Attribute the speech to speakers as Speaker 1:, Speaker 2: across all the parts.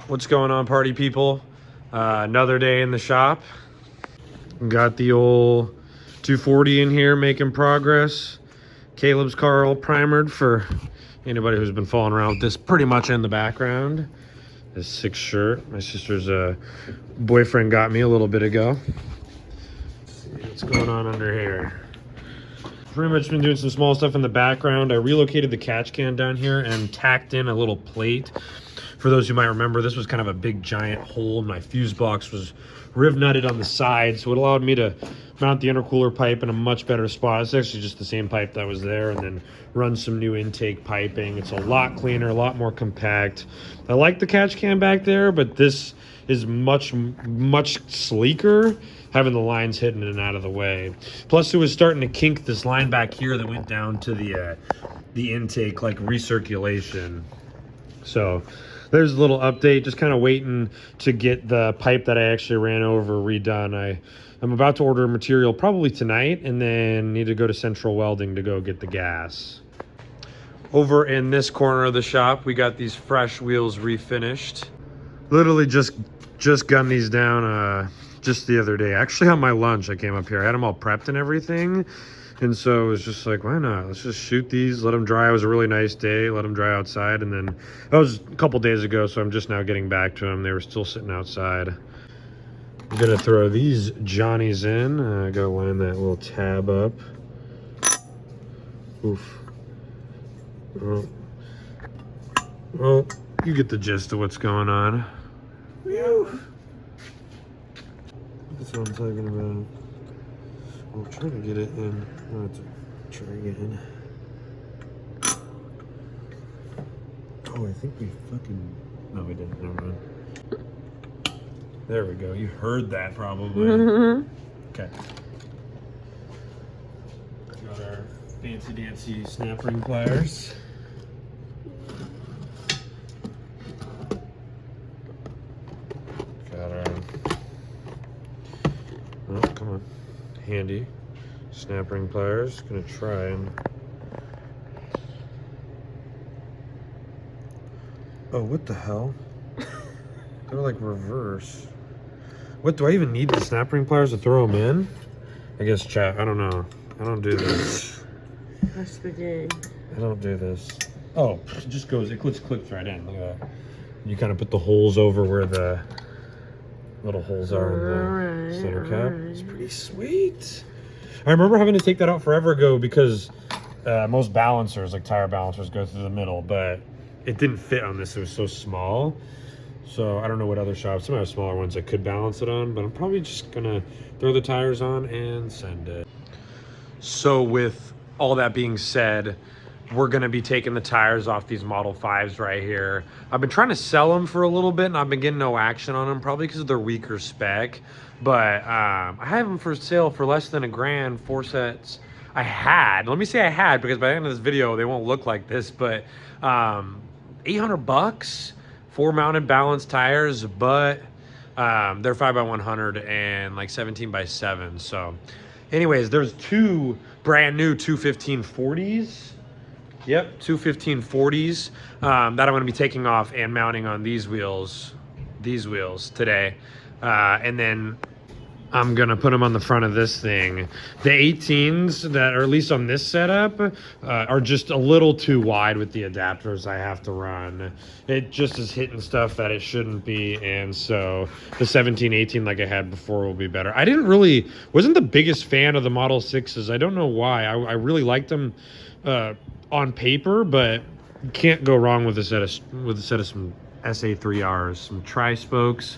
Speaker 1: What's going on, party people? Another day in the shop. Got the old 240 in here making progress. Caleb's car all primered for anybody who's been following around with this pretty much in the background. This 6 shirt my sister's boyfriend got me a little bit ago. Let's see what's going on under here. Pretty much been doing some small stuff in the background. I relocated the catch can down here and tacked in a little plate. For those who might remember, this was kind of a big giant hole. My fuse box was riv nutted on the side, so it allowed me to mount the intercooler pipe in a much better spot. It's actually just the same pipe that was there, and then run some new intake piping. It's a lot cleaner, a lot more compact. I like the catch can back there, but this is much sleeker, having the lines hidden and out of the way. Plus, it was starting to kink this line back here that went down to the intake, like recirculation. So there's a little update, just kind of waiting to get the pipe that I actually ran over redone. I'm about to order material probably tonight, and then need to go to Central Welding to go get the gas. Over in this corner of the shop, we got these fresh wheels refinished. Literally just gunned these down just the other day. Actually on my lunch, I came up here. I had them all prepped and everything. And so it was just like, why not? Let's just shoot these, let them dry. It was a really nice day, let them dry outside. And then that was a couple days ago, so I'm just now getting back to them. They were still sitting outside. I'm gonna throw these Johnnies in. I gotta line that little tab up. Oof. Well, you get the gist of what's going on. Whew. That's what I'm talking about. I'm trying to get it in. I'll have to try again. Oh, I think we fucking... No, we didn't. Never mind. There we go. You heard that probably. Okay. Got our fancy dancy snap ring pliers. Got our... Oh, come on. Handy snap ring pliers. Gonna try and... Oh, what the hell? They're like reverse. What, do I even need the snap ring pliers to throw them in? I guess chat, I don't know. I don't do this.
Speaker 2: That's the game.
Speaker 1: I don't do this. Oh, it just goes, it clips right in. Look at that. You kind of put the holes over where the little holes are in the center cap. It's pretty sweet. I remember having to take that out forever ago because most balancers, like tire balancers, go through the middle, but it didn't fit on this. It was so small. So I don't know what other shops, some have smaller ones I could balance it on, but I'm probably just gonna throw the tires on and send it. So with all that being said, we're gonna be taking the tires off these Model 5s right here. I've been trying to sell them for a little bit and I've been getting no action on them, probably because of their weaker spec. But I have them for sale for less than $1,000, 4 sets. Let me say I had, because by the end of this video, they won't look like this, but $800, 4 mounted balanced tires, but they're 5x100 and like 17x7. So anyways, there's 2 brand new 21540s. Yep, 21540s that I'm going to be taking off and mounting on these wheels today. And then I'm going to put them on the front of this thing. The 18s that are at least on this setup are just a little too wide with the adapters I have to run. It just is hitting stuff that it shouldn't be, and so the 17, 18 like I had before will be better. I wasn't the biggest fan of the Model 6s. I don't know why. I really liked them on paper, but you can't go wrong with a set of some SA3Rs, some tri-spokes.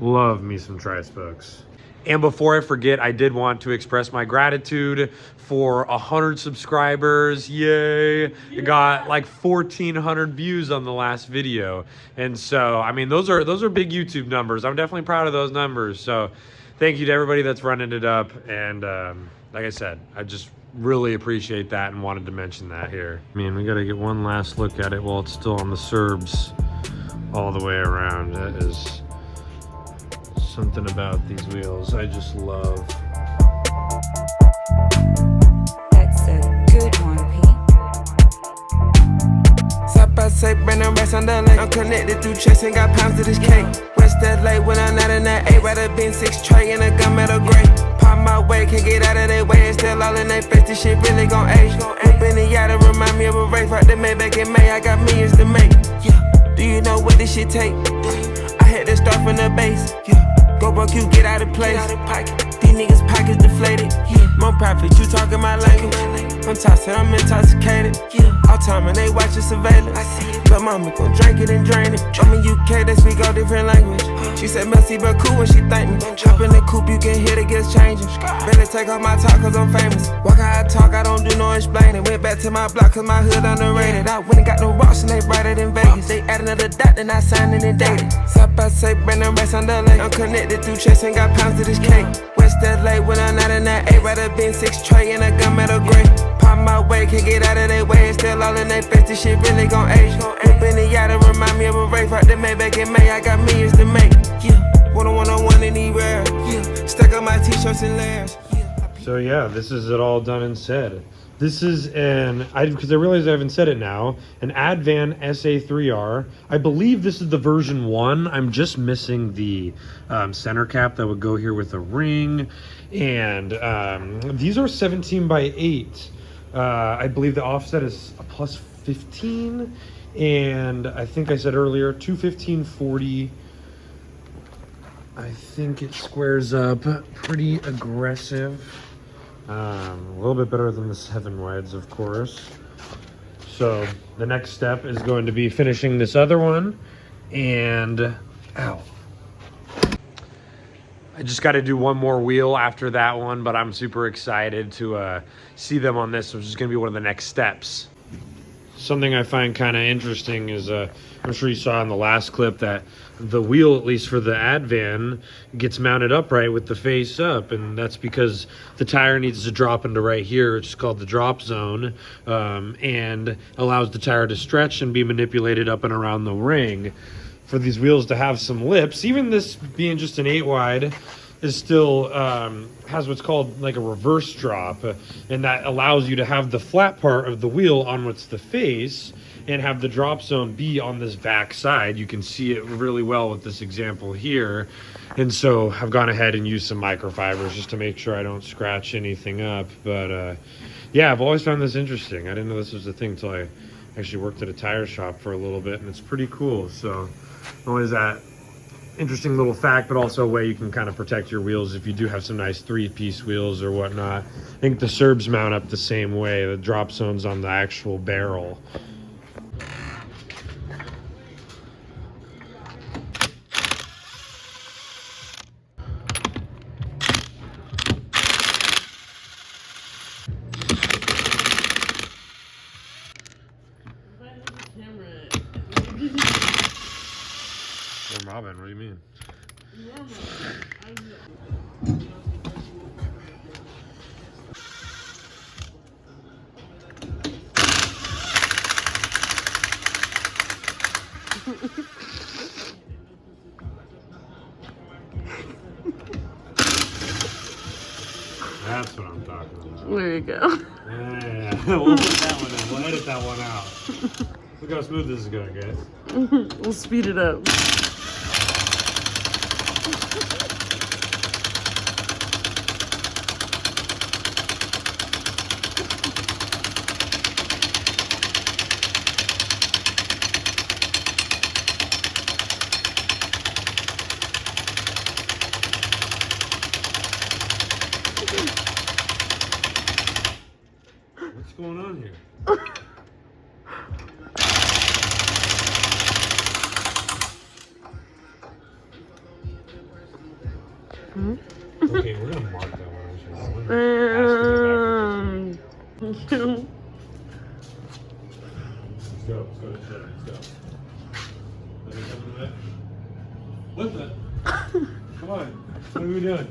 Speaker 1: Love me some tri-spokes. And before I forget, I did want to express my gratitude for 100 subscribers. Yay! I got like 1,400 views on the last video. And so, I mean, those are big YouTube numbers. I'm definitely proud of those numbers. So thank you to everybody that's running it up. And like I said, I just really appreciate that and wanted to mention that here. Man, we got to get one last look at it while it's still on the Serbs all the way around. That is something about these wheels I just love.
Speaker 3: That's a good one, Pete.
Speaker 2: say Brandon rest on the lake. I'm connected through chest and got pounds of this cake. West LA when I'm not in that 8, rather been 6 tray and a gunmetal gray. Pop my way, can't get out of their way. It's still all in their face, this shit really gon' age. Whip in the yacht to remind me of a race. Right the Maybach in May, I got millions to make. Yeah, do you know what this shit take? I had to start from the base. Yeah, go broke, you get out of place. These niggas pockets deflated. More profit, you talking my language. I'm tossing, I'm intoxicated. All time and they watching surveillance. But mama gon' drink it and drain it. I'm in UK, they speak all different language. She said messy but cool when she thank me. Hop in the coupe, you can hear the gears changing. Better take off my top cause I'm famous. Walk how I talk, I don't do no explaining. Went back to my block cause my hood underrated. I went and got the rocks and they brighter than Vegas. They add another dot, then I signed and dated. South by say Brandon rest on the lake. I'm connected through chest and got pounds of this cake. West LA when I'm not in that 8, rather been 6 tray and a gunmetal gray. Pop my way, can't get out of their way. It's still all in their face, this shit really gon' age. Whip in the yacht to remind me of a race. Right the Maybach in May, I got millions to make. Yeah, one-on-one anywhere. Yeah, stack up my t-shirts and layers.
Speaker 1: So yeah, this is it all done and said. This is because I realize I haven't said it now, an Advan SA3R. I believe this is the version 1. I'm just missing the center cap that would go here with a ring. And these are 17 by 8. I believe the offset is a plus 15. And I think I said earlier, 215/40. I think it squares up pretty aggressive. A little bit better than the 7 wides, of course. So the next step is going to be finishing this other one. And ow, I just got to do one more wheel after that one, but I'm super excited to see them on this, which is going to be one of the next steps. Something I find kind of interesting is I'm sure you saw in the last clip that the wheel, at least for the Advan, gets mounted upright with the face up, and that's because the tire needs to drop into right here, which is called the drop zone, and allows the tire to stretch and be manipulated up and around the ring. For these wheels to have some lips, even this being just an 8 wide, is still has what's called like a reverse drop, and that allows you to have the flat part of the wheel on what's the face and have the drop zone be on this back side. You can see it really well with this example here. And so I've gone ahead and used some microfibers just to make sure I don't scratch anything up. But yeah, I've always found this interesting. I didn't know this was a thing until I actually worked at a tire shop for a little bit, and it's pretty cool. So always that interesting little fact, but also a way you can kind of protect your wheels if you do have some nice 3-piece wheels or whatnot. I think the Serbs mount up the same way. The drop zone's on the actual barrel. Robin, what do you mean? That's what I'm talking about.
Speaker 3: There you go.
Speaker 1: Yeah, we'll put that one in. We'll edit that one out. Look how smooth this is going, guys.
Speaker 3: We'll speed it up.
Speaker 1: What's going on here? Okay, we're gonna mark that one. Let's go. Let's go to the shed. Let's go. Let me come to that. What the? Come on. What are we doing?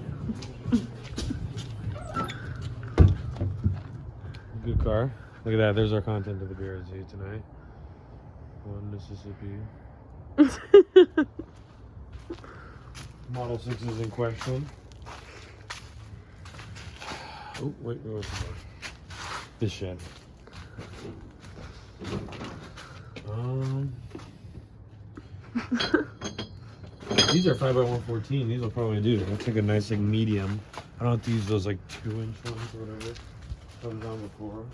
Speaker 1: Good car. Look at that. There's our content of the BRZ tonight. One Mississippi. Model 6 is in question. Oh, wait, what's the this shed? These are 5x114. These will probably do. That's like a nice like medium. I don't have to use those like 2-inch ones or whatever. I've done before.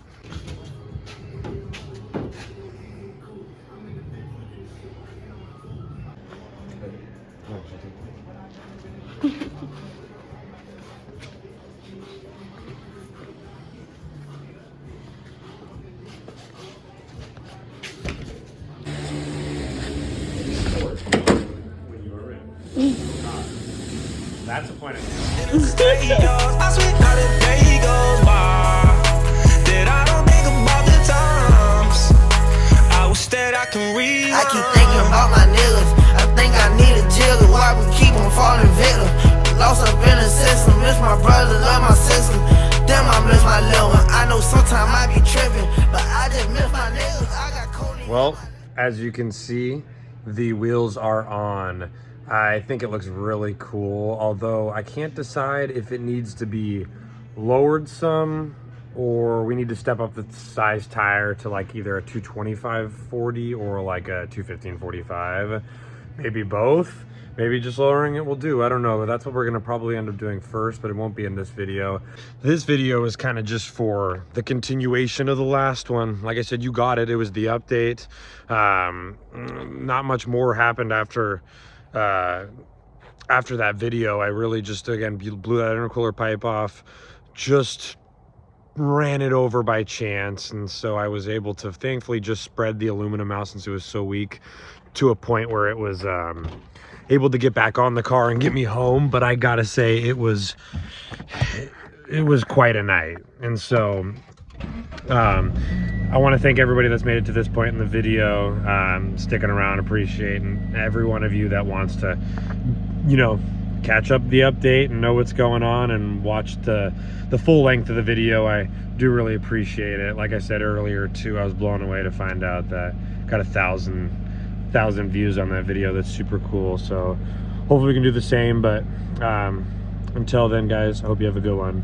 Speaker 1: That's a point of view.
Speaker 2: I swear how the day goes by that I don't think about the times I wish that I can read.
Speaker 3: I keep thinking about my niggas. I think I need a jigger. Why we keep on falling victim? Lost up in the system. Miss my brother, love my sister. Damn, I miss my little one. I know sometimes I be tripping, but I just miss my niggas. I got Cody.
Speaker 1: Well, as you can see, the wheels are on. I think it looks really cool, although I can't decide if it needs to be lowered some or we need to step up the size tire to like either a 225/40 or like a 215/45. Maybe both. Maybe just lowering it will do. I don't know, but that's what we're gonna probably end up doing first, but it won't be in this video. This video is kind of just for the continuation of the last one. Like I said, you got it. It was the update. Not much more happened after that video. I really just, again, blew that intercooler pipe off, just ran it over by chance, and so I was able to thankfully just spread the aluminum out since it was so weak to a point where it was able to get back on the car and get me home. But I gotta say, it was quite a night. And so I want to thank everybody that's made it to this point in the video, sticking around, appreciating every one of you that wants to, you know, catch up the update and know what's going on and watch the full length of the video. I do really appreciate it. Like I said earlier too, I was blown away to find out that got 1,000 views on that video. That's super cool. So hopefully we can do the same, but until then, guys, I hope you have a good one.